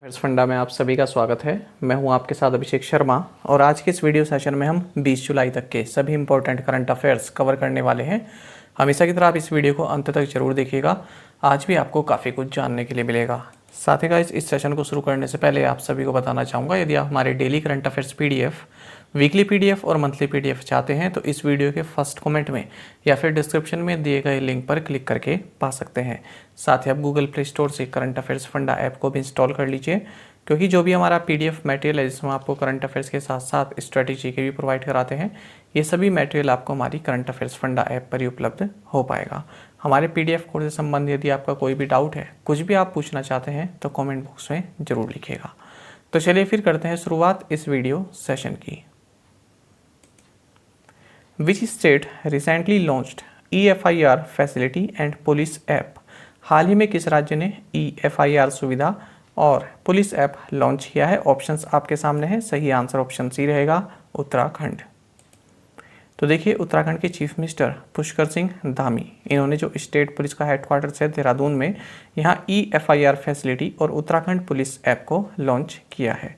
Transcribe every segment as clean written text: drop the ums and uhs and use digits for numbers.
Affairs funda में आप सभी का स्वागत है। मैं हूं आपके साथ अभिषेक शर्मा और आज के इस वीडियो सेशन में हम 20 जुलाई तक के सभी इंपॉर्टेंट करंट अफेयर्स कवर करने वाले हैं। हमेशा की तरह आप इस वीडियो को अंत तक जरूर देखिएगा, आज भी आपको काफ़ी कुछ जानने के लिए मिलेगा। साथ ही गाइस, इस सेशन को शुरू करने से पहले आप सभी को बताना चाहूँगा, यदि आप हमारे daily current affairs PDF, weekly PDF और मंथली पीडीएफ चाहते हैं तो इस वीडियो के फर्स्ट कमेंट में या फिर डिस्क्रिप्शन में दिए गए लिंक पर क्लिक करके पा सकते हैं। साथ ही आप गूगल प्ले स्टोर से करंट अफेयर्स फंडा ऐप को भी इंस्टॉल कर लीजिए, क्योंकि जो भी हमारा पीडीएफ मटेरियल है जिसमें आपको करंट अफेयर्स के साथ साथ स्ट्रेटेजी के भी प्रोवाइड कराते हैं, ये सभी मटेरियल आपको हमारी करंट अफेयर्स फंडा ऐप पर ही उपलब्ध हो पाएगा। हमारे पीडीएफ कोर्स से संबंधित यदि आपका कोई भी डाउट है, कुछ भी आप पूछना चाहते हैं तो कमेंट बॉक्स में ज़रूर लिखिएगा। तो चलिए फिर करते हैं शुरुआत इस वीडियो सेशन की। Which state recently launched EFIR facility and police app? हाल ही में किस राज्य ने EFIR सुविधा और पुलिस ऐप लॉन्च किया है? ऑप्शंस आपके सामने हैं। सही आंसर ऑप्शन सी रहेगा, उत्तराखंड। तो देखिए, उत्तराखंड के चीफ मिनिस्टर पुष्कर सिंह धामी, इन्होंने जो स्टेट पुलिस का हेडक्वार्टर है देहरादून में, यहाँ EFIR फैसिलिटी और उत्तराखंड पुलिस ऐप को लॉन्च किया है।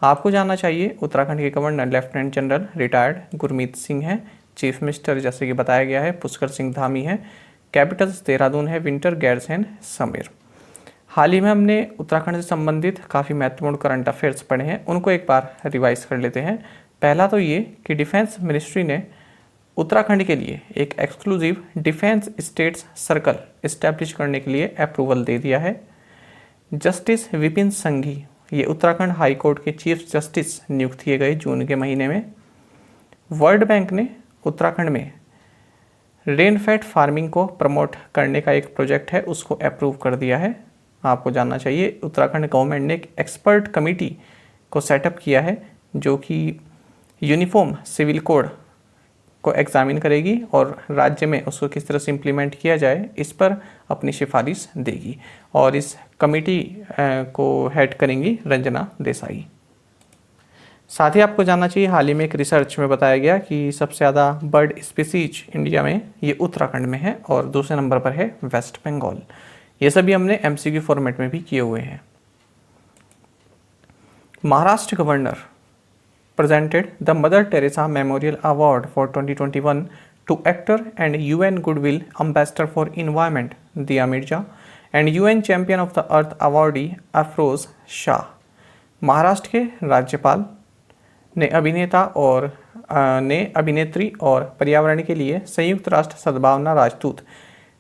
आपको जानना चाहिए, उत्तराखंड के governor lieutenant general retired Gurmeet Singh हैं। चीफ मिनिस्टर जैसे कि बताया गया है पुष्कर सिंह धामी है। कैपिटल्स देहरादून है, विंटर गैरसैन समीर। हाल ही में हमने उत्तराखंड से संबंधित काफ़ी महत्वपूर्ण करंट अफेयर्स पढ़े हैं, उनको एक बार रिवाइज कर लेते हैं। पहला तो ये कि डिफेंस मिनिस्ट्री ने उत्तराखंड के लिए एक exclusive defence states circle establish करने के लिए अप्रूवल दे दिया है। जस्टिस विपिन संघी, ये उत्तराखंड हाई कोर्ट के चीफ जस्टिस नियुक्त किए गए जून के महीने में। वर्ल्ड बैंक ने उत्तराखंड में रेनफेड फार्मिंग को प्रमोट करने का एक प्रोजेक्ट है, उसको अप्रूव कर दिया है। आपको जानना चाहिए, उत्तराखंड गवर्नमेंट ने एक एक्सपर्ट कमेटी को सेटअप किया है जो कि यूनिफॉर्म सिविल कोड को एग्जामिन करेगी और राज्य में उसको किस तरह से इम्प्लीमेंट किया जाए इस पर अपनी सिफारिश देगी, और इस कमेटी को हेड करेंगी रंजना देसाई। साथ ही आपको जानना चाहिए, हाल ही में एक रिसर्च में बताया गया कि सबसे ज़्यादा बर्ड स्पीसीज इंडिया में ये उत्तराखंड में है और दूसरे नंबर पर है वेस्ट बंगाल। ये सभी हमने MCQ फॉर्मेट में भी किए हुए हैं। Maharashtra governor presented the Mother Teresa Memorial Award for 2021 to actor and UN Goodwill Ambassador for Environment Diya Mirza and UN Champion of the Earth awardee Afroz Shah. Maharashtra के राज्यपाल ने अभिनेत्री और पर्यावरण के लिए संयुक्त राष्ट्र सद्भावना राजदूत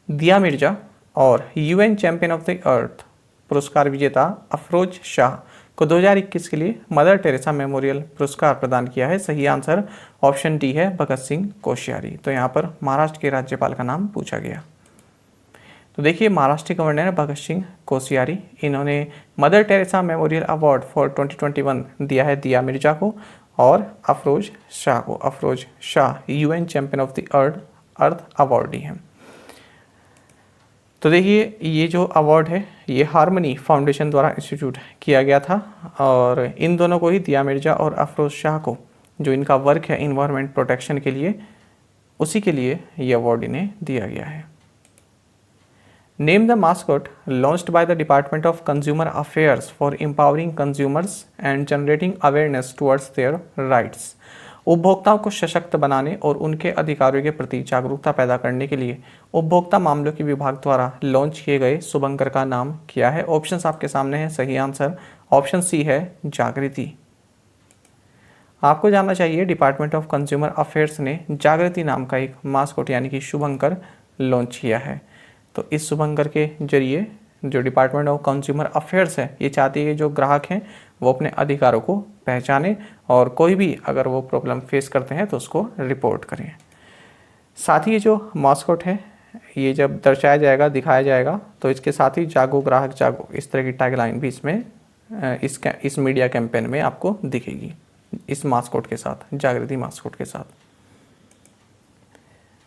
दिया मिर्जा और UN champion of the earth पुरस्कार विजेता अफरोज शाह को 2021 के लिए मदर टेरेसा मेमोरियल पुरस्कार प्रदान किया है। सही आंसर ऑप्शन डी है, भगत सिंह कोश्यारी। तो यहाँ पर महाराष्ट्र के राज्यपाल का नाम पूछा गया। तो देखिए, महाराष्ट्र के गवर्नर भगत सिंह कोश्यारी, इन्होंने mother Teresa memorial award for 2021 दिया है दिया मिर्जा को और अफरोज शाह को। Afroz Shah UN champion of the earth awardee हैं। तो देखिए, ये जो अवार्ड है ये हार्मनी फाउंडेशन द्वारा इंस्टीट्यूट किया गया था और इन दोनों को ही, दिया मिर्जा और अफरोज शाह को, जो इनका वर्क है इन्वायरमेंट प्रोटेक्शन के लिए, उसी के लिए ये अवार्ड इन्हें दिया गया है। Name the mascot launched by the department of consumer affairs for empowering consumers and generating awareness towards their rights. उपभोक्ताओं को सशक्त बनाने और उनके अधिकारों के प्रति जागरूकता पैदा करने के लिए उपभोक्ता मामलों के विभाग द्वारा लॉन्च किए गए शुभंकर का नाम क्या है? ऑप्शंस आपके सामने हैं। सही आंसर ऑप्शन सी है, जागृति। आपको जानना चाहिए, डिपार्टमेंट ऑफ कंज्यूमर अफेयर्स ने जागृति नाम का एक मास्कॉट यानी कि शुभंकर लॉन्च किया है। तो इस शुभंकर के जरिए जो डिपार्टमेंट ऑफ कंज्यूमर अफेयर्स है, ये चाहती है कि जो ग्राहक हैं वो अपने अधिकारों को पहचाने और कोई भी अगर वो प्रॉब्लम फेस करते हैं तो उसको रिपोर्ट करें। साथ ही ये जो मास्कॉट है, ये जब दर्शाया जाएगा, दिखाया जाएगा, तो इसके साथ ही जागो ग्राहक जागो, इस तरह की टैगलाइन भी इसमें इस मीडिया कैंपेन में आपको दिखेगी, इस मास्कॉट के साथ, जागृति मास्कॉट के साथ।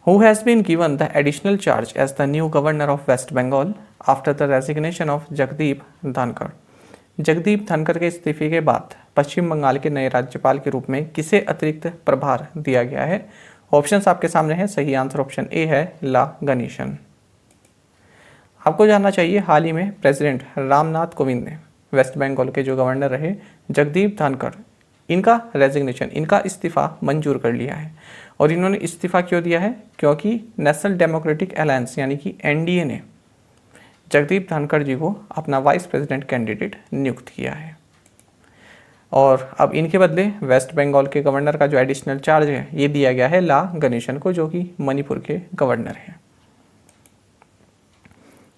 Who has been given the additional charge as the new governor of West Bengal after the resignation of Jagdeep Dhankhar? Jagdeep Dhankhar के इस्तीफे के बाद पश्चिम बंगाल के नए राज्यपाल के रूप में किसे अतिरिक्त प्रभार दिया गया है? ऑप्शंस आपके सामने हैं। सही आंसर ऑप्शन ए है, ला गणेशन। आपको जानना चाहिए, हाल ही में प्रेसिडेंट रामनाथ कोविंद ने वेस्ट बंगाल के जो गवर्नर रहे जगदीप धनखड़, इनका रेजिग्नेशन, इनका इस्तीफ़ा मंजूर कर लिया है। और इन्होंने इस्तीफ़ा क्यों दिया है? क्योंकि नेशनल डेमोक्रेटिक अलायंस यानी कि एनडीए ने जगदीप धनखड़ जी को अपना वाइस प्रेसिडेंट कैंडिडेट नियुक्त किया है। और अब इनके बदले वेस्ट बंगाल के गवर्नर का जो एडिशनल चार्ज है ये दिया गया है ला गणेशन को, जो कि मणिपुर के गवर्नर हैं।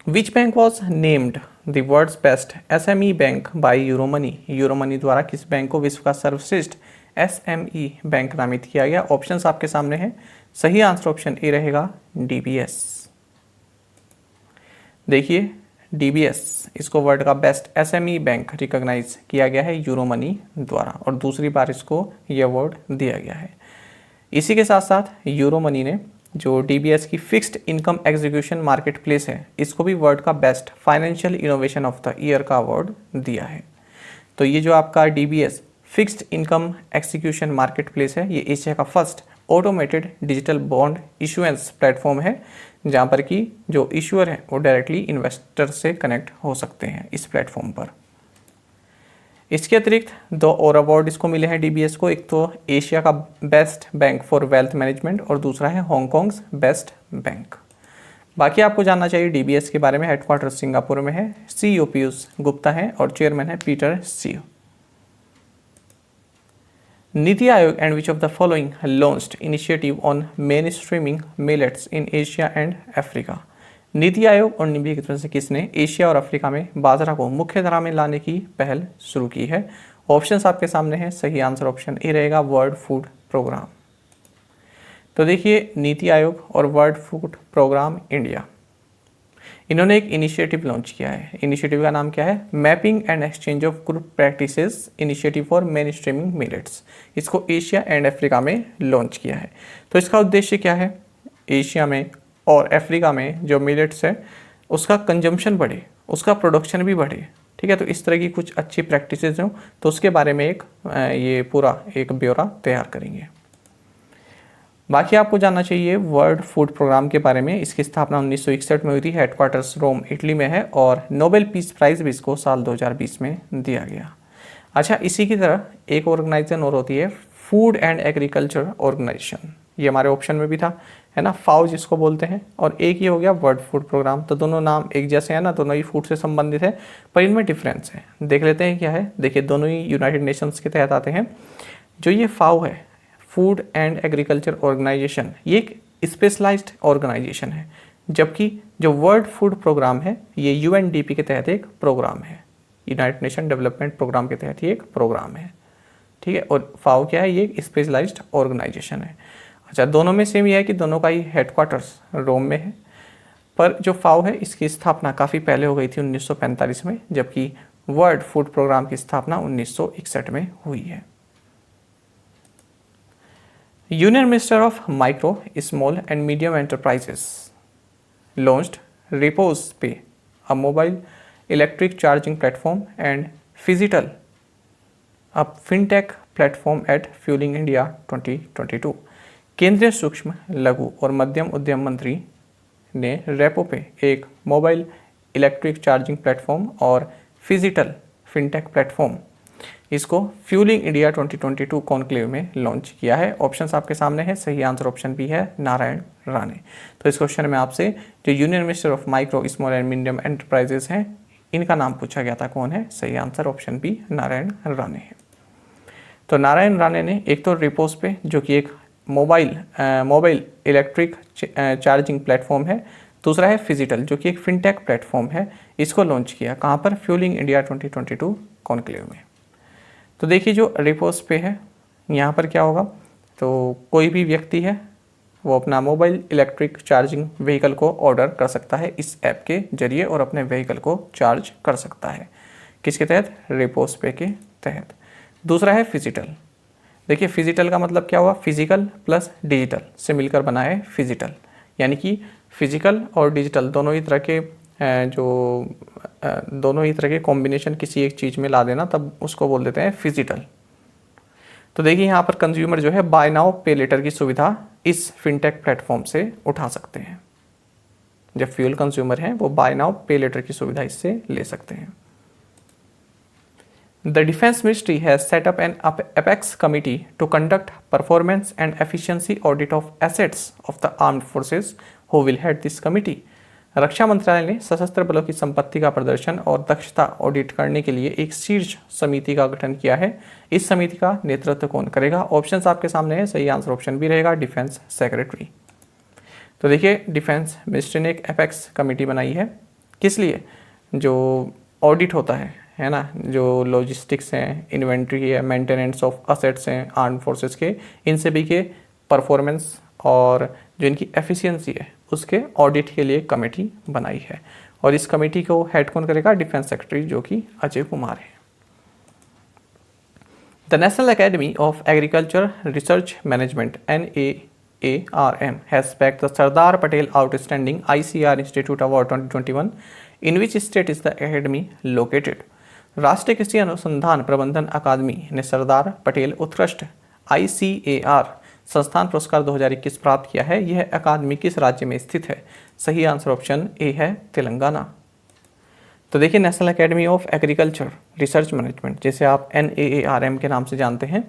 Which bank was named the world's best SME bank by Euromoney? Euromoney द्वारा किस बैंक को विश्व का सर्वश्रेष्ठ एसएमई बैंक नामित किया गया? ऑप्शंस आपके सामने हैं। सही आंसर ऑप्शन ए रहेगा डीबीएस। देखिए डीबीएस, इसको वर्ल्ड का बेस्ट एसएमई बैंक रिकॉग्नाइज किया गया है यूरोमनी द्वारा, और दूसरी बार इसको ये अवार्ड दिया गया है। इसी के साथ साथ यूरोमनी ने जो डीबीएस की fixed income execution market place है, इसको भी वर्ल्ड का best financial innovation of the year का अवार्ड दिया है। तो ये जो आपका DBS fixed income execution market place है, ये एशिया का first automated digital bond issuance platform है, जहाँ पर कि जो इशूअर है वो डायरेक्टली इन्वेस्टर से कनेक्ट हो सकते हैं इस प्लेटफॉर्म पर। इसके अतिरिक्त 2 और अवार्ड इसको मिले हैं डीबीएस को, एक तो एशिया का best bank for wealth management और दूसरा है हांगकॉन्ग्स बेस्ट बैंक। बाकी आपको जानना चाहिए डीबीएस के बारे में। हेडक्वार्टर सिंगापुर में है, सीईओ पीयूष गुप्ता है और चेयरमैन है पीटर सियो। NITI Aayog and which of the following launched initiative on main streaming millets in Asia and Africa? NITI Aayog और निम्नलिखित में से किसने एशिया और अफ्रीका में बाजरा को मुख्य धारा में लाने की पहल शुरू की है? ऑप्शंस आपके सामने हैं। सही आंसर ऑप्शन ए रहेगा वर्ल्ड फूड प्रोग्राम। तो देखिए नीति आयोग और वर्ल्ड फूड प्रोग्राम इंडिया, इन्होंने एक इनिशिएटिव लॉन्च किया है। इनिशिएटिव का नाम क्या है? Mapping and exchange of good practices initiative for main streaming millets. इसको एशिया एंड अफ्रीका में लॉन्च किया है। तो इसका उद्देश्य क्या है? एशिया में और अफ्रीका में जो मिलेट्स है उसका कंजम्पशन बढ़े, उसका प्रोडक्शन भी बढ़े। ठीक है, तो इस तरह की कुछ अच्छी प्रैक्टिसेस हों, तो उसके बारे में ये पूरा एक ब्यौरा तैयार करेंगे। बाकी आपको जानना चाहिए वर्ल्ड फूड प्रोग्राम के बारे में। इसकी स्थापना 1961 में हुई थी, हेडक्वार्टर्स रोम इटली में है और नोबेल पीस प्राइज़ भी इसको साल 2020 में दिया गया। अच्छा, इसी की तरह एक ऑर्गेनाइजेशन और होती है फूड एंड एग्रीकल्चर ऑर्गेनाइजेशन, ये हमारे ऑप्शन में भी था, है ना, फाओ जिसको बोलते हैं, और एक ही हो गया वर्ल्ड फूड प्रोग्राम। तो दोनों नाम एक जैसे हैं ना, दोनों ही फूड से संबंधित है, पर इनमें डिफरेंस है। देख लेते हैं क्या है। देखिए दोनों ही यूनाइटेड नेशंस के तहत आते हैं। जो ये फाओ है, फूड एंड एग्रीकल्चर ऑर्गेनाइजेशन, ये एक स्पेशलाइज्ड ऑर्गेनाइजेशन है, जबकि जो वर्ल्ड फूड प्रोग्राम है ये यूएनडीपी के तहत एक प्रोग्राम है, यूनाइटेड नेशन डेवलपमेंट प्रोग्राम के तहत ये एक प्रोग्राम है। ठीक है, और फाओ क्या है? ये एक स्पेशलाइज्ड ऑर्गेनाइजेशन है। अच्छा, दोनों में सेम ये है कि दोनों का ही हेडक्वार्टर्स रोम में है, पर जो फाओ है इसकी स्थापना काफ़ी पहले हो गई थी 1945 में, जबकि वर्ल्ड फूड प्रोग्राम की स्थापना 1961 में हुई है। Union minister of micro small and medium enterprises launched Repos pay, a mobile electric charging platform and phygital, a fintech platform at fuelling India 2022। केंद्रीय सूक्ष्म लघु और मध्यम उद्यम मंत्री ने रेपो पे एक मोबाइल इलेक्ट्रिक चार्जिंग प्लेटफॉर्म और फिजिटल फिनटेक प्लेटफॉर्म, इसको फ्यूलिंग इंडिया 2022 कॉन्क्लेव में लॉन्च किया है। ऑप्शंस आपके सामने है। सही आंसर ऑप्शन बी है नारायण राणे। तो इस क्वेश्चन में आपसे जो union minister of micro small and medium enterprises हैं, इनका नाम पूछा गया था, कौन है? सही answer option B Narayan Rane है। तो नारायण राणे ने एक तो रिपोज पे, जो कि एक मोबाइल इलेक्ट्रिक चार्जिंग प्लेटफॉर्म है, दूसरा है फिजिटल जो कि एक फिनटेक प्लेटफॉर्म है, इसको लॉन्च किया कहाँ पर? फ्यूलिंग इंडिया 2022 कॉन्क्लेव में। तो देखिए जो रिपोज पे है, यहाँ पर क्या होगा? तो कोई भी व्यक्ति है वो अपना मोबाइल इलेक्ट्रिक चार्जिंग व्हीकल को ऑर्डर कर सकता है इस ऐप के जरिए और अपने व्हीकल को चार्ज कर सकता है। किसके तहत? रिपोज पे के तहत। दूसरा है फिजिटल। देखिए फिजिटल का मतलब क्या हुआ? फिजिकल प्लस डिजिटल से मिलकर बना है फिजिटल, यानी कि फिजिकल और डिजिटल दोनों ही तरह के कॉम्बिनेशन किसी एक चीज़ में ला देना, तब उसको बोल देते हैं फिजिटल। तो देखिए यहाँ पर कंज्यूमर जो है बाय नाउ पे लेटर की सुविधा इस फिनटेक प्लेटफॉर्म से उठा सकते हैं। जब फ्यूल कंज्यूमर हैं वो बाय नाउ पे लेटर की सुविधा इससे ले सकते हैं। The Defense Ministry has set up an apex committee to conduct performance and efficiency audit of assets of the armed forces. Who will head this committee? रक्षा मंत्रालय ने सशस्त्र बलों की संपत्ति का प्रदर्शन और दक्षता ऑडिट करने के लिए एक शीर्ष समिति का गठन किया है। इस समिति का नेतृत्व कौन करेगा? ऑप्शंस आपके सामने है, सही आंसर ऑप्शन बी रहेगा, डिफेंस सेक्रेटरी। तो देखिए, डिफेंस मिनिस्ट्री ने एक एपेक्स कमेटी बनाई है, किस लिए? जो ऑडिट होता है ना, जो लॉजिस्टिक्स हैं, इन्वेंट्री है, मेंटेनेंस ऑफ असेट्स हैं आर्म फोर्सेस के, इन सभी के परफॉर्मेंस और जो इनकी एफिशिएंसी है उसके ऑडिट के लिए कमेटी बनाई है। और इस कमेटी को हेड कौन करेगा? डिफेंस सेक्रेटरी, जो कि अजय कुमार है। The national academy of agriculture research management NAARM has backed the Sardar Patel Outstanding ICR Institute Award 2021. In which state is the academy located? राष्ट्रीय कृषि अनुसंधान प्रबंधन अकादमी ने सरदार पटेल उत्कृष्ट ICAR संस्थान पुरस्कार 2021 प्राप्त किया है। यह अकादमी किस राज्य में स्थित है? सही आंसर ऑप्शन ए है, तेलंगाना। तो देखिए, national academy of agriculture research management, जिसे आप NAARM के नाम से जानते हैं,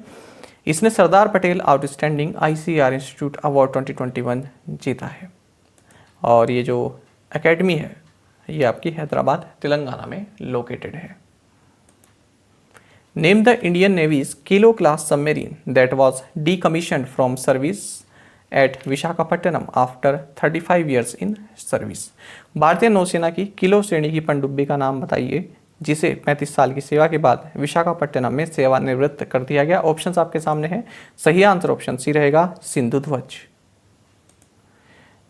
इसने Sardar Patel outstanding ICAR institute award 2021 जीता है। और ये जो एकेडमी है ये आपकी हैदराबाद, तेलंगाना में लोकेटेड है। Name the Indian navy's kilo class submarine that was decommissioned from service at Visakhapatnam after 35 years in service. भारतीय नौसेना की किलो श्रेणी की पनडुब्बी का नाम बताइए जिसे 35 साल की सेवा के बाद विशाखापट्टनम में सेवानिवृत्त कर दिया गया। ऑप्शंस आपके सामने हैं, सही आंसर ऑप्शन सी रहेगा, सिंधु ध्वज।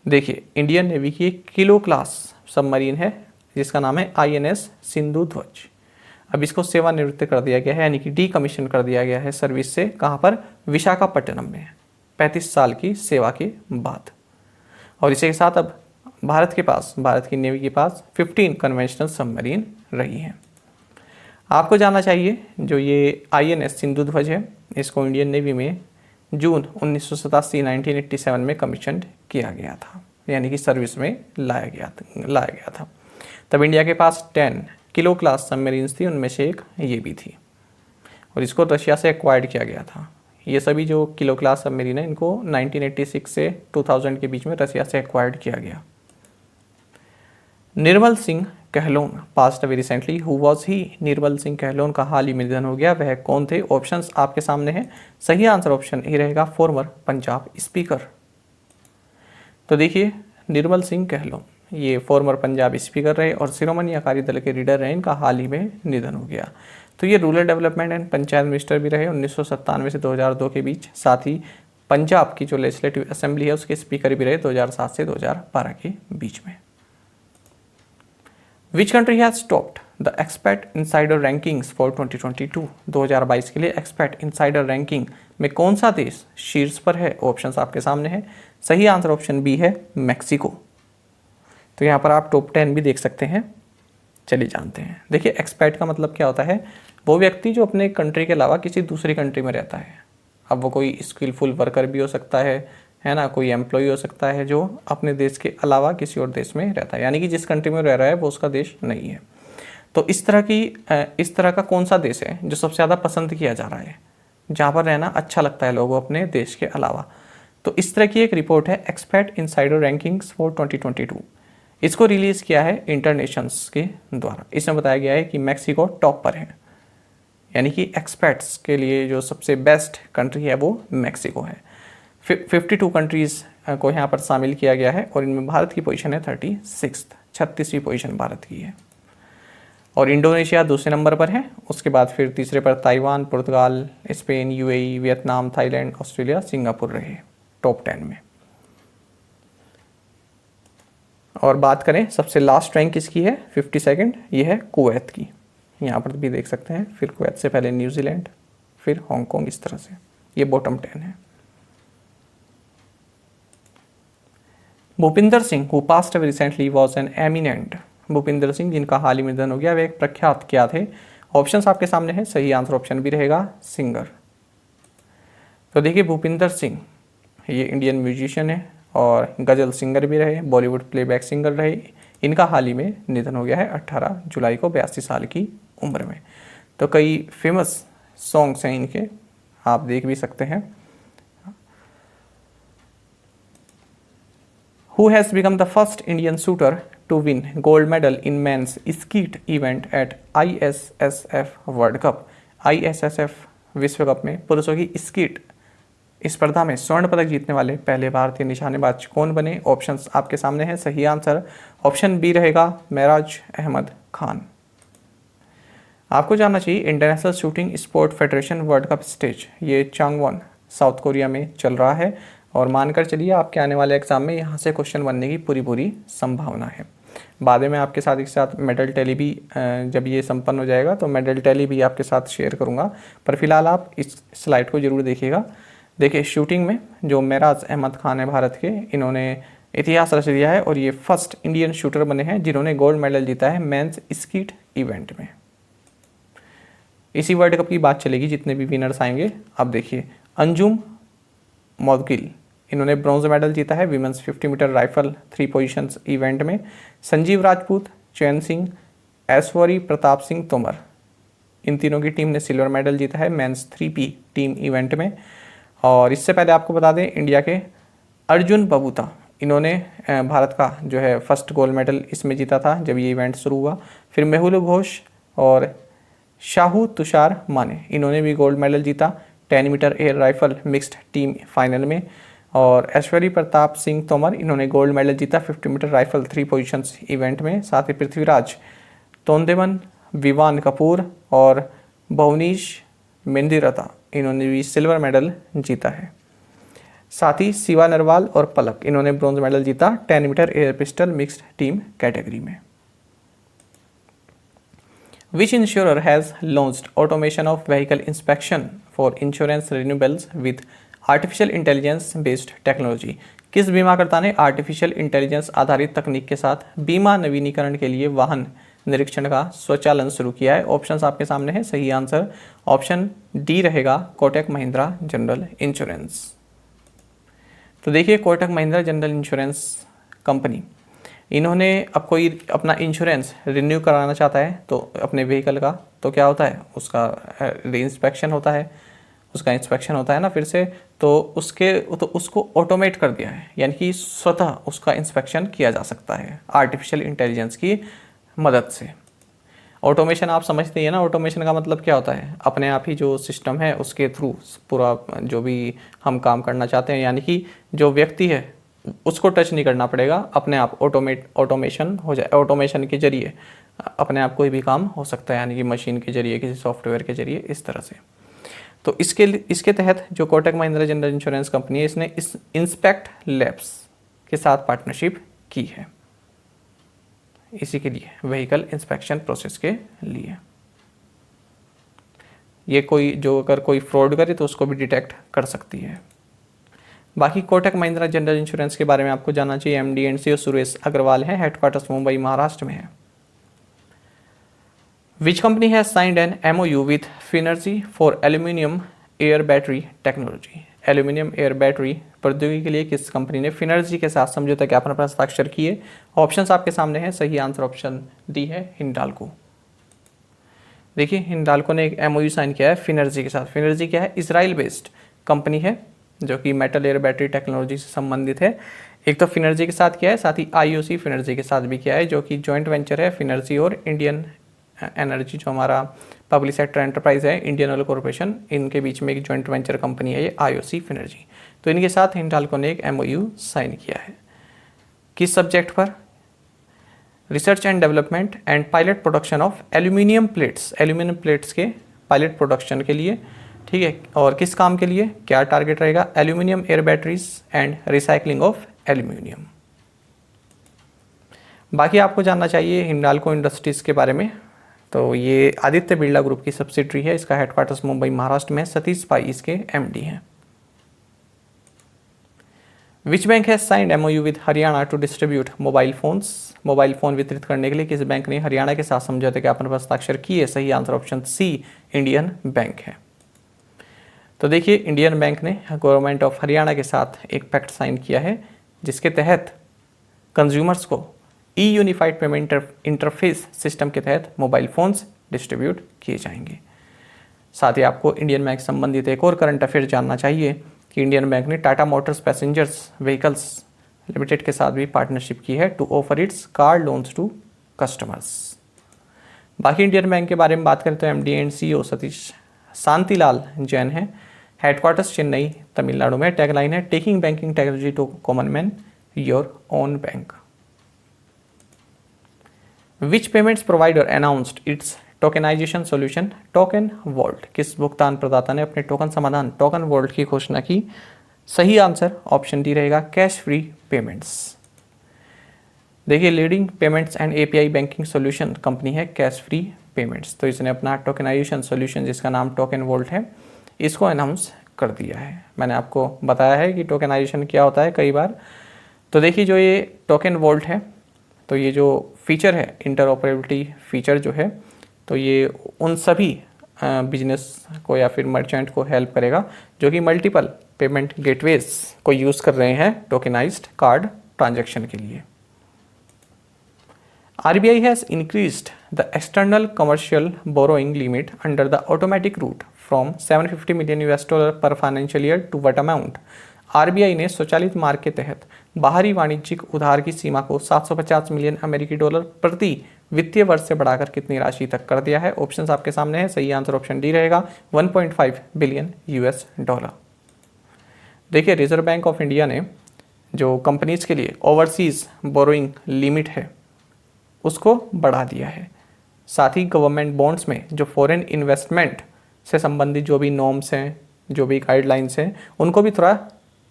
देखिए, इंडियन नेवी की एक किलो क्लास सबमरीन है जिसका नाम है INS सिंधु ध्वज। अब इसको सेवानिवृत्त कर दिया गया है, यानी कि डीकमीशन कर दिया गया है सर्विस से। कहाँ पर? विशाखापट्टनम में, 35 साल की सेवा के बाद। और इसी के साथ अब भारत की नेवी के पास 15 कन्वेंशनल सबमरीन रही हैं। आपको जानना चाहिए, जो ये INS सिंधु ध्वज है, इसको इंडियन नेवी में जून 1987 में कमीशन किया गया था, यानी कि सर्विस में लाया गया था। तब इंडिया के पास 10 किलो क्लास सबमरीन्स थी, उनमें से एक ये भी थी, और इसको रशिया से एक्वायर्ड किया गया था। ये सभी जो किलो क्लास सबमरीन है, इनको 1986 से 2000 के बीच में रशिया से एक्वायर्ड किया गया। Nirmal Singh Kahlon passed away recently, who was he? Nirmal Singh Kahlon का हाल ही में निधन हो गया, वह कौन थे? ऑप्शंस आपके सामने हैं, सही आंसर ऑप्शन ए रहेगा, फॉर्मर पंजाब स्पीकर। तो देखिए, निर्मल सिंह कहलोन ये फॉर्मर पंजाब स्पीकर रहे और शिरोमणि अकाली दल के लीडर रहे। इनका हाल ही में निधन हो गया। तो ये rural development and panchayat minister भी रहे 1997 से 2002 के बीच। साथ ही पंजाब की जो लेजिस्लेटिव असेंबली है उसके स्पीकर भी रहे 2007 से 2012 के बीच में। Which country has topped the Expat Insider Rankings for 2022? 2022 के लिए एक्सपर्ट इंसाइडर रैंकिंग में कौन सा देश शीर्ष पर है? ऑप्शंस आपके सामने हैं, सही आंसर ऑप्शन बी है, मैक्सिको। तो यहाँ पर आप टॉप 10 भी देख सकते हैं, चलिए जानते हैं। देखिए, एक्सपैट का मतलब क्या होता है? वो व्यक्ति जो अपने कंट्री के अलावा किसी दूसरी कंट्री में रहता है। अब वो कोई स्किलफुल वर्कर भी हो सकता है ना, कोई एम्प्लॉय हो सकता है जो अपने देश के अलावा किसी और देश में रहता है, यानी कि जिस कंट्री में रह रहा है वो उसका देश नहीं है। तो इस तरह का कौन सा देश है जो सबसे ज़्यादा पसंद किया जा रहा है, जहाँ पर रहना अच्छा लगता है लोगों अपने देश के अलावा? तो इस तरह की एक रिपोर्ट है एक्सपैट इंसाइडर रैंकिंग्स फॉर 2022। इसको रिलीज़ किया है इंटरनेशंस के द्वारा। इसमें बताया गया है कि मैक्सिको टॉप पर है, यानी कि एक्सपैट्स के लिए जो सबसे बेस्ट कंट्री है वो मैक्सिको है। 52 कंट्रीज़ को यहाँ पर शामिल किया गया है और इनमें भारत की पोजीशन है 36वीं पोजीशन भारत की है। और इंडोनेशिया दूसरे नंबर पर है, उसके बाद फिर तीसरे पर ताइवान, पुर्तगाल, Spain, UAE, Vietnam, Thailand, Australia, Singapore रहे टॉप 10 में। और बात करें सबसे लास्ट रैंक किसकी है, 52nd, ये है कुवैत की। यहाँ पर भी देख सकते हैं, फिर कुवैत से पहले न्यूजीलैंड, फिर हांगकांग, इस तरह से ये बॉटम 10 है। Bhupinder Singh who passed away recently was an eminent. Bhupinder Singh जिनका हाल ही में निधन हो गया, वे एक प्रख्यात क्या थे? ऑप्शंस आपके सामने है, सही आंसर ऑप्शन भी रहेगा, सिंगर। तो देखिए, भूपिंदर सिंह ये इंडियन म्यूजिशियन है और गज़ल सिंगर भी रहे, बॉलीवुड प्लेबैक सिंगर रहे। इनका हाल ही में निधन हो गया है 18 जुलाई को 82 साल की उम्र में। तो कई फेमस सॉन्ग्स हैं इनके, आप देख भी सकते हैं। Who has become the first Indian shooter to win gold medal in men's skeet event at ISSF World Cup? ISSF विश्व कप में पुरुषों की स्कीट स्पर्धा में स्वर्ण पदक जीतने वाले पहले भारतीय निशानेबाज कौन बने? ऑप्शंस आपके सामने हैं। सही आंसर ऑप्शन बी रहेगा, मेराज अहमद खान। आपको जानना चाहिए international shooting sport federation world cup stage ये चांगवॉन साउथ कोरिया में चल रहा है और मानकर चलिए आपके आने वाले एग्जाम में यहाँ से क्वेश्चन बनने की पूरी संभावना है। बाद में आपके साथ एक साथ मेडल टैली भी जब ये संपन्न हो जाएगा तो मेडल टैली भी आपके साथ शेयर करूँगा, पर फिलहाल आप इस स्लाइड को जरूर देखिएगा। देखिए शूटिंग में जो मेराज अहमद खान है भारत के, इन्होंने इतिहास रच दिया है और ये फर्स्ट इंडियन शूटर बने हैं जिन्होंने गोल्ड मेडल जीता है मेंस स्कीट इवेंट में। इसी वर्ल्ड कप की बात चलेगी जितने भी विनर्स आएंगे। अब देखिए अंजुम मौदगिल, इन्होंने ब्रॉन्ज मेडल जीता है women's 50 metre rifle 3 positions event में। संजीव राजपूत, चैन सिंह, ऐश्वरी प्रताप सिंह तोमर, इन तीनों की टीम ने सिल्वर मेडल जीता है मेंस 3P टीम इवेंट में। और इससे पहले आपको बता दें इंडिया के अर्जुन बबूता, इन्होंने भारत का जो है फर्स्ट गोल्ड मेडल इसमें जीता था जब ये इवेंट शुरू हुआ। फिर मेहुल घोष और शाहू तुषार माने, इन्होंने भी गोल्ड मेडल जीता 10 metre air rifle mixed team final में। और ऐश्वरी प्रताप सिंह तोमर, इन्होंने गोल्ड मेडल जीता 50 मीटर राइफल 3 पोजीशंस इवेंट में। साथ ही पृथ्वीराज तोंदेवन, विवान कपूर और भुवनीश मेंदिरता, इन्होंने भी सिल्वर मेडल जीता है। साथ ही शिवा नरवाल और पलक, इन्होंने ब्रॉन्ज मेडल जीता 10 metre air pistol mixed team category में। Which insurer has launched automation of vehicle inspection for insurance renewals with artificial intelligence based technology? किस बीमाकर्ता ने आर्टिफिशियल इंटेलिजेंस आधारित तकनीक के साथ बीमा नवीनीकरण के लिए वाहन निरीक्षण का स्वचालन शुरू किया है? ऑप्शंस आपके सामने है। सही आंसर ऑप्शन डी रहेगा, कोटक महिंद्रा जनरल इंश्योरेंस। तो देखिए Kotak Mahindra general insurance company, इन्होंने अब कोई अपना इंश्योरेंस रिन्यू कराना चाहता है तो अपने व्हीकल का, तो क्या होता है उसका रीइंस्पेक्शन होता है, उसका इंस्पेक्शन होता है ना फिर से, तो उसको ऑटोमेट कर दिया है, यानी कि स्वतः उसका इंस्पेक्शन किया जा सकता है आर्टिफिशियल इंटेलिजेंस की मदद से। ऑटोमेशन आप समझते हैं ना, ऑटोमेशन का मतलब क्या होता है, अपने आप ही जो सिस्टम है उसके थ्रू पूरा जो भी हम काम करना चाहते हैं, यानी कि जो व्यक्ति है उसको टच नहीं करना पड़ेगा, अपने आप ऑटोमेशन हो जाए। ऑटोमेशन के जरिए अपने आप कोई भी काम हो सकता है, यानी कि मशीन के जरिए, किसी सॉफ्टवेयर के जरिए, इस तरह से। तो इसके तहत जो Kotak Mahindra general insurance company है, इसने इस इंस्पेक्ट लैब्स के साथ पार्टनरशिप की है इसी के लिए, व्हीकल इंस्पेक्शन प्रोसेस के लिए। ये कोई जो अगर कोई फ्रॉड करे तो उसको भी डिटेक्ट कर सकती है। बाकी कोटक महिंद्रा जनरल इंश्योरेंस के बारे में आपको जानना चाहिए। MD and CEO Suresh Agarwal है, हेडक्वार्टर्स मुंबई महाराष्ट्र में है। Which company has signed an MOU with Finergy for aluminium air battery technology? Aluminium air battery प्रौद्योगिकी के लिए किस कंपनी ने फिनर्जी के साथ समझौता ज्ञापन पर हस्ताक्षर किए? ऑप्शंस आपके सामने हैं। सही आंसर ऑप्शन डी है, हिंडाल्को। देखिए हिंडाल्को ने एक MOU साइन किया है फिनर्जी के साथ। फिनर्जी क्या है, इसराइल बेस्ड कंपनी है जो कि मेटल एयर बैटरी टेक्नोलॉजी से संबंधित है। एक तो फिनर्जी के साथ किया है, साथ ही IOC फिनर्जी के साथ भी किया है, जो कि जॉइंट वेंचर है फिनर्जी और इंडियन एनर्जी, जो हमारा पब्लिक सेक्टर एंटरप्राइज है, इंडियन ऑयल कॉर्पोरेशन, इनके बीच में एक जॉइंट वेंचर कंपनी है ये IOC फिनर्जी। तो इनके साथ हिंडाल्को ने एक MOU साइन किया है। किस सब्जेक्ट पर? Research and development and pilot production of aluminium plates, aluminium plates के पायलट प्रोडक्शन के लिए, ठीक है। और किस काम के लिए, क्या टारगेट रहेगा? Aluminium air batteries and recycling of aluminium. बाकी आपको जानना चाहिए हिंडाल्को इंडस्ट्रीज के बारे में। तो ये आदित्य बिरला ग्रुप की सब्सिडरी है, इसका हेडक्वार्टर्स मुंबई महाराष्ट्र में। सतीश पाई इसके MD हैं। Which bank has signed MOU with Haryana to distribute mobile phones? Mobile phone वितरित करने के लिए किस बैंक ने हरियाणा के साथ समझौते ज्ञापन पर हस्ताक्षर किए? सही answer option C, Indian bank है। तो देखिए इंडियन बैंक ने गवर्नमेंट ऑफ हरियाणा के साथ एक पैक्ट साइन किया है, जिसके तहत कंज्यूमर्स को यूनिफाइड पेमेंट इंटरफेस सिस्टम के तहत मोबाइल फोन्स डिस्ट्रीब्यूट किए जाएंगे। साथ ही आपको इंडियन बैंक संबंधित एक और करंट अफेयर जानना चाहिए कि इंडियन बैंक ने Tata motors passengers vehicles limited के साथ भी पार्टनरशिप की है to offer its car loans to customers. बाकी इंडियन बैंक के बारे में बात करें तो MD and CEO Satish Shantilal Jain है। हेडक्वार्टर्स चेन्नई तमिलनाडु में। टैगलाइन है taking banking technology to common man your own bank. Which payments provider announced its tokenisation solution token vault. किस भुगतान प्रदाता ने अपने टोकन समाधान टोकन वॉल्ट की घोषणा की? सही आंसर ऑप्शन डी रहेगा कैश फ्री पेमेंट्स। देखिए leading payments and API banking solution company है कैश फ्री पेमेंट्स, तो इसने अपना टोकनाइजेशन सॉल्यूशन जिसका नाम टोकन वॉल्ट है इसको अनाउंस कर दिया है। मैंने आपको बताया है कि टोकनाइजेशन क्या होता है कई बार। तो देखिए जो ये टोकन वॉल्ट है तो ये जो फीचर है इंटरऑपरेबिलिटी फीचर जो है तो ये उन सभी बिजनेस को या फिर मर्चेंट को हेल्प करेगा जो कि मल्टीपल पेमेंट गेटवेज को यूज़ कर रहे हैं टोकनाइज्ड कार्ड ट्रांजैक्शन के लिए। RBI has increased the external commercial borrowing limit under the automatic route from $750 million per financial year to what amount? RBI ने स्वचालित मार्ग के तहत बाहरी वाणिज्यिक उधार की सीमा को 750 मिलियन अमेरिकी डॉलर प्रति वित्तीय वर्ष से बढ़ाकर कितनी राशि तक कर दिया है? ऑप्शंस आपके सामने है। सही आंसर ऑप्शन डी रहेगा 1.5 बिलियन $। देखिए रिजर्व बैंक ऑफ इंडिया ने जो कंपनीज के लिए ओवरसीज बोरोइंग लिमिट है उसको बढ़ा दिया है। साथ ही गवर्नमेंट बॉन्ड्स में जो फॉरेन इन्वेस्टमेंट से संबंधित जो भी नॉर्म्स हैं जो भी गाइडलाइंस हैं उनको भी थोड़ा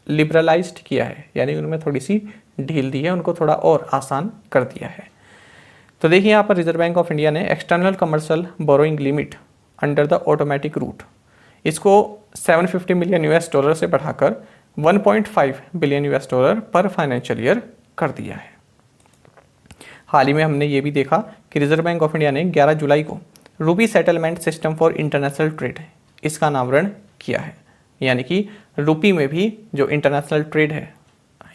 लिबरलाइज्ड किया है, यानी उनमें थोड़ी सी ढील दी है, उनको थोड़ा और आसान कर दिया है। तो देखिए यहाँ पर रिजर्व बैंक ऑफ इंडिया ने external commercial borrowing limit under the automatic route इसको $750 मिलियन से बढ़ाकर 1.5 बिलियन $, पर फाइनेंशियल ईयर कर दिया है। हाल ही में हमने ये भी देखा कि रिजर्व बैंक ऑफ इंडिया ने 11 जुलाई को रूपी settlement system for international trade इसका अनावरण किया है। यानी कि रूपी में भी जो इंटरनेशनल ट्रेड है,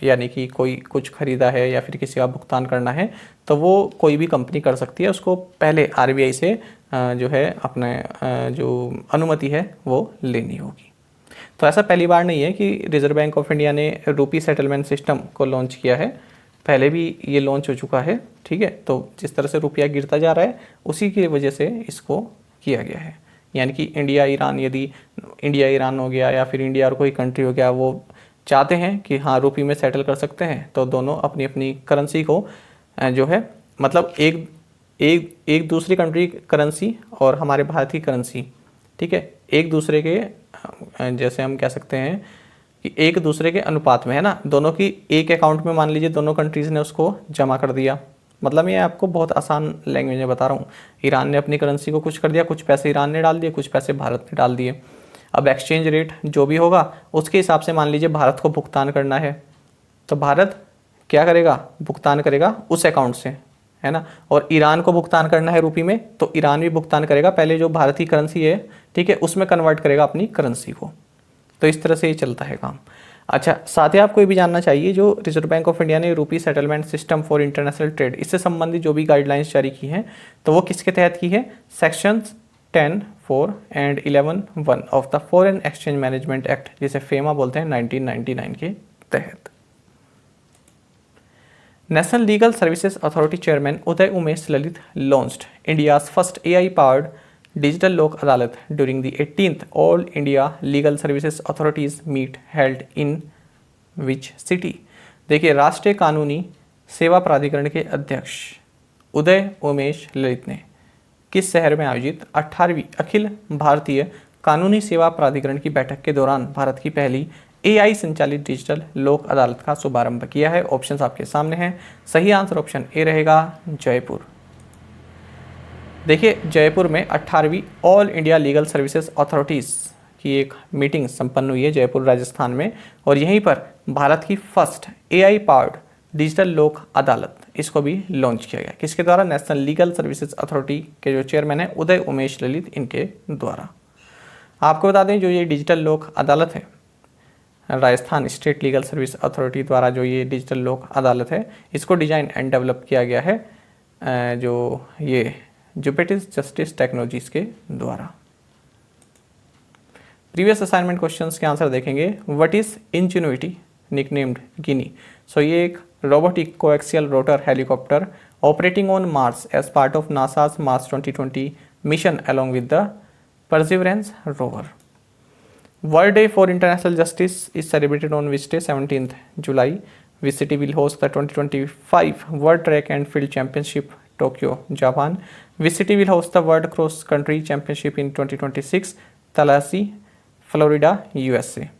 यानी कि कोई कुछ खरीदा है या फिर किसी का भुगतान करना है तो वो कोई भी कंपनी कर सकती है, उसको पहले RBI से जो है अपने जो अनुमति है वो लेनी होगी। तो ऐसा पहली बार नहीं है कि रिजर्व बैंक ऑफ इंडिया ने रूपी सेटलमेंट सिस्टम को लॉन्च किया है, पहले भी ये लॉन्च हो चुका है। ठीक है, तो जिस तरह से रुपया गिरता जा रहा है उसी की वजह से इसको किया गया है। यानी कि इंडिया ईरान हो गया या फिर इंडिया और कोई कंट्री हो गया, वो चाहते हैं कि हाँ रुपये में सेटल कर सकते हैं, तो दोनों अपनी अपनी करेंसी को जो है मतलब एक दूसरी कंट्री करेंसी और हमारे भारत की करेंसी, ठीक है, एक दूसरे के जैसे हम कह सकते हैं कि एक दूसरे के अनुपात में है ना, दोनों की एक अकाउंट में मान लीजिए दोनों कंट्रीज़ ने उसको जमा कर दिया। मतलब ये आपको बहुत आसान लैंग्वेज में बता रहा हूँ। ईरान ने अपनी करेंसी को कुछ कर दिया, कुछ पैसे ईरान ने डाल दिए, कुछ पैसे भारत ने डाल दिए। अब एक्सचेंज रेट जो भी होगा उसके हिसाब से मान लीजिए भारत को भुगतान करना है तो भारत क्या करेगा, भुगतान करेगा उस अकाउंट से, है ना। और ईरान को भुगतान करना है रुपये में तो ईरान भी भुगतान करेगा, पहले जो भारत की करेंसी है ठीक है उसमें कन्वर्ट करेगा अपनी करेंसी को। तो इस तरह से ये चलता है काम। अच्छा, साथ ही आपको ये भी जानना चाहिए जो रिजर्व बैंक ऑफ इंडिया ने रूपी settlement system for international trade इससे संबंधित जो भी गाइडलाइंस जारी की हैं तो वो किसके तहत की है? Sections 10, 4 and 11(1) of the foreign exchange management act, जिसे फेमा बोलते हैं, 1999 के तहत। National legal services authority chairman Uday Umesh Lalit launched India's first AI powered digital Lok Adalat during the 18th all India legal services authorities meet held in which city. देखिए राष्ट्रीय कानूनी सेवा प्राधिकरण के अध्यक्ष उदय उमेश ललित ने किस शहर में आयोजित 18वीं अखिल भारतीय कानूनी सेवा प्राधिकरण की बैठक के दौरान भारत की पहली AI संचालित डिजिटल लोक अदालत का शुभारंभ किया है? ऑप्शंस आपके सामने हैं। सही आंसर ऑप्शन ए रहेगा जयपुर। देखिए जयपुर में 18वीं all India legal services authorities की एक मीटिंग संपन्न हुई है जयपुर राजस्थान में, और यहीं पर भारत की first AI powered digital Lok अदालत इसको भी लॉन्च किया गया। किसके द्वारा? नेशनल लीगल सर्विसेज अथॉरिटी के जो चेयरमैन है उदय उमेश ललित, इनके द्वारा। आपको बता दें जो ये डिजिटल लोक अदालत है, Rajasthan state legal service authority द्वारा जो ये डिजिटल लोक अदालत है इसको डिजाइन एंड डेवलप किया गया है जो ये जुपिटर जस्टिस टेक्नोलॉजीज के द्वारा। प्रीवियस असाइनमेंट क्वेश्चंस के आंसर देखेंगे। What is ingenuity nicknamed ginny? सो ये एक robotic coaxial rotor helicopter operating on Mars as part of NASA's Mars 2020 mission along with the Perseverance rover. World Day for International Justice is celebrated on which day? 17th July. Which city will host the 2025 World Track and Field Championship? Tokyo, Japan. Which city will host the World Cross Country Championship in 2026? Tallahassee, Florida, USA.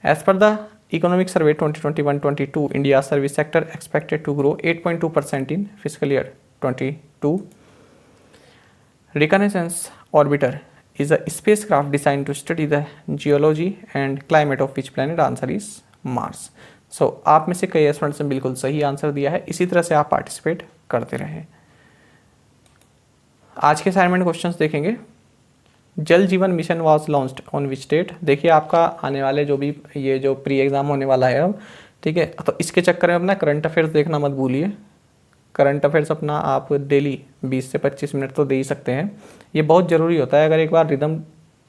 As per the Economic Survey 2021-22, India's service sector expected to grow 8.2% in fiscal year 22. Reconnaissance Orbiter is a spacecraft designed to study the geology and climate of which planet? Answer is Mars. So आप में से कई students ने बिल्कुल सही answer दिया है। इसी तरह से आप पार्टिसिपेट करते रहें। आज के असाइनमेंट क्वेश्चंस देखेंगे। Jal Jeevan mission was launched on which date? देखिए आपका आने वाले जो भी ये जो प्री एग्ज़ाम होने वाला है अब, ठीक है, तो इसके चक्कर में अपना करंट अफेयर्स देखना मत भूलिए। करंट अफेयर्स अपना आप डेली 20 से 25 मिनट तो दे ही सकते हैं। ये बहुत ज़रूरी होता है। अगर एक बार रिदम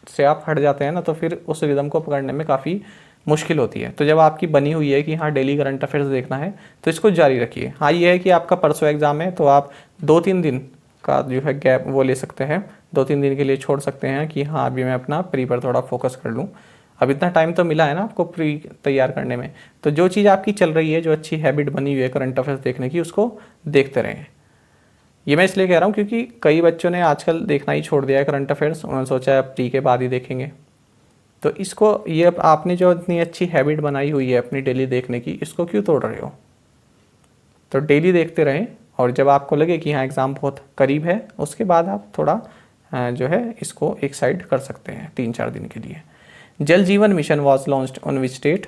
से आप हट जाते हैं ना तो फिर उस रिदम को पकड़ने में काफ़ी मुश्किल होती है। तो जब आपकी बनी हुई है कि हाँ डेली करंट अफेयर्स देखना है तो इसको जारी रखिए। हाँ ये है कि आपका परसों एग्ज़ाम है तो आप 2-3 दिन का जो है गैप वो ले सकते हैं, 2-3 दिन के लिए छोड़ सकते हैं कि हाँ अभी मैं अपना प्री पर थोड़ा फोकस कर लूँ। अब इतना टाइम तो मिला है ना आपको प्री तैयार करने में, तो जो चीज़ आपकी चल रही है, जो अच्छी हैबिट बनी हुई है करंट अफेयर्स देखने की, उसको देखते रहें। ये मैं इसलिए कह रहा हूँ क्योंकि कई बच्चों ने आजकल देखना ही छोड़ दिया है करंट अफेयर्स। उन्होंने सोचा है प्री के बाद ही देखेंगे। तो इसको ये आपने जो इतनी अच्छी हैबिट बनाई हुई है अपनी डेली देखने की, इसको क्यों तोड़ रहे हो? तो डेली देखते रहें और जब आपको लगे कि हाँ एग्ज़ाम बहुत करीब है उसके बाद आप थोड़ा जो है इसको एक साइड कर सकते हैं 3-4 दिन के लिए। जल Jeevan mission was launched on which state?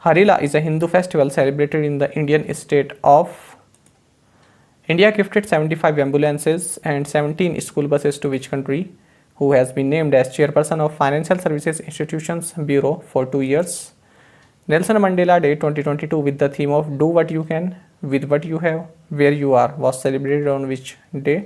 Harela is a Hindu festival celebrated in the Indian state of India. Gifted 75 ambulances and 17 school buses to which country? Who has been named as chairperson of Financial Services Institutions Bureau for 2 years? Nelson Mandela Day 2022 with the theme of Do What You Can with What You Have Where You Are was celebrated on which day?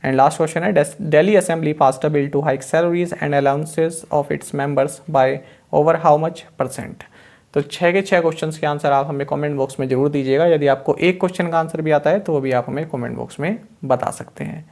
And last question है, Delhi Assembly passed a bill to hike salaries and allowances of its members by over how much %? तो 6 के 6 questions के answer आप हमें comment box में जरूर दीजिएगा। यदि आपको एक क्वेश्चन का आंसर भी आता है तो वो भी आप हमें कमेंट बॉक्स में बता सकते हैं।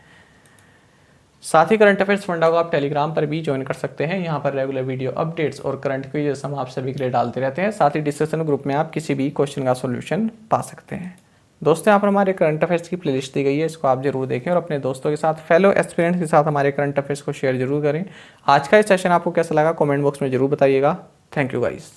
साथ ही करंट अफेयर्स फंडा को आप टेलीग्राम पर भी ज्वाइन कर सकते हैं। यहाँ पर रेगुलर वीडियो अपडेट्स और करंट क्विज़ेस हम आप सभी के लिए डालते रहते हैं। साथ ही डिस्कशन ग्रुप में आप किसी भी क्वेश्चन का सोल्यूशन पा सकते हैं। दोस्तों यहाँ पर हमारे करंट अफेयर्स की प्लेलिस्ट दी गई है, इसको आप जरूर देखें और अपने दोस्तों के साथ, फेलो एस्पिरेंट्स के साथ हमारे करंट अफेयर्स को शेयर जरूर करें। आज का ये सेशन आपको कैसा लगा कमेंट बॉक्स में जरूर बताइएगा। Thank you guys.